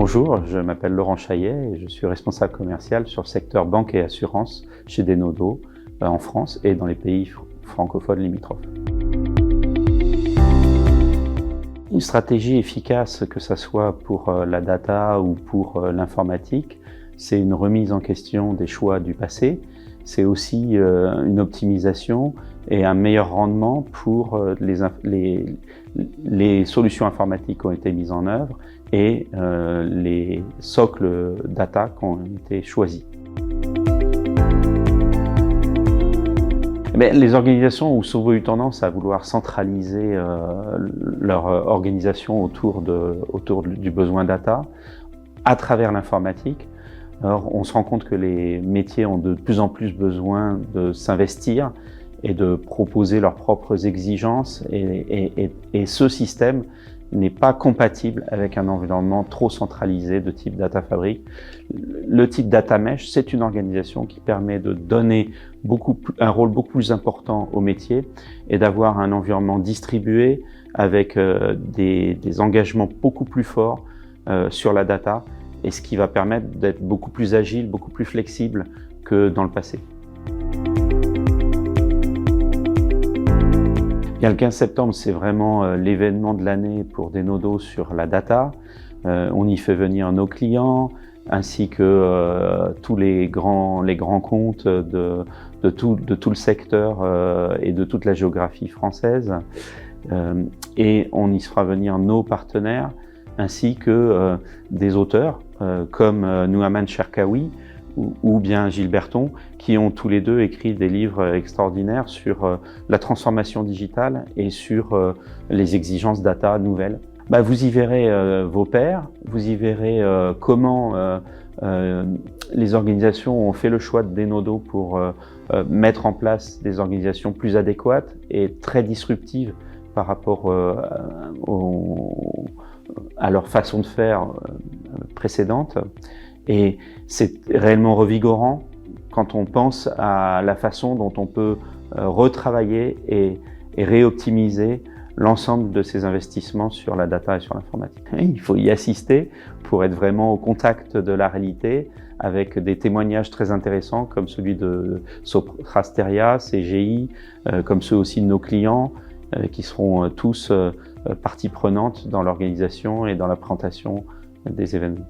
Bonjour, je m'appelle Laurent Chaillet et je suis responsable commercial sur le secteur banque et assurance chez Denodo en France et dans les pays francophones limitrophes. Une stratégie efficace, que ce soit pour la data ou pour l'informatique, c'est une remise en question des choix du passé. C'est aussi une optimisation et un meilleur rendement pour les solutions informatiques qui ont été mises en œuvre et les socles data qui ont été choisis. Les organisations ont souvent eu tendance à vouloir centraliser leur organisation autour du besoin data à travers l'informatique. Alors, on se rend compte que les métiers ont de plus en plus besoin de s'investir et de proposer leurs propres exigences et ce système n'est pas compatible avec un environnement trop centralisé de type Data Fabric. Le type Data Mesh, c'est une organisation qui permet de donner un rôle beaucoup plus important aux métiers et d'avoir un environnement distribué avec des engagements beaucoup plus forts sur la data, et ce qui va permettre d'être beaucoup plus agile, beaucoup plus flexible que dans le passé. Bien, le 15 septembre, c'est vraiment l'événement de l'année pour Denodo sur la data. On y fait venir nos clients, ainsi que tous les grands comptes de tout le secteur et de toute la géographie française. Et on y fera venir nos partenaires, ainsi que des auteurs comme Nouhaman Cherkaoui ou bien Gilles Berton, qui ont tous les deux écrit des livres extraordinaires sur la transformation digitale et sur les exigences data nouvelles. Vous y verrez vos pairs, vous y verrez comment les organisations ont fait le choix de Denodo pour mettre en place des organisations plus adéquates et très disruptives par rapport à leur façon de faire précédente. Et c'est réellement revigorant quand on pense à la façon dont on peut retravailler et réoptimiser l'ensemble de ces investissements sur la data et sur l'informatique. Il faut y assister pour être vraiment au contact de la réalité, avec des témoignages très intéressants comme celui de Soprasteria, CGI, comme ceux aussi de nos clients, qui seront tous partie prenante dans l'organisation et dans la présentation des événements.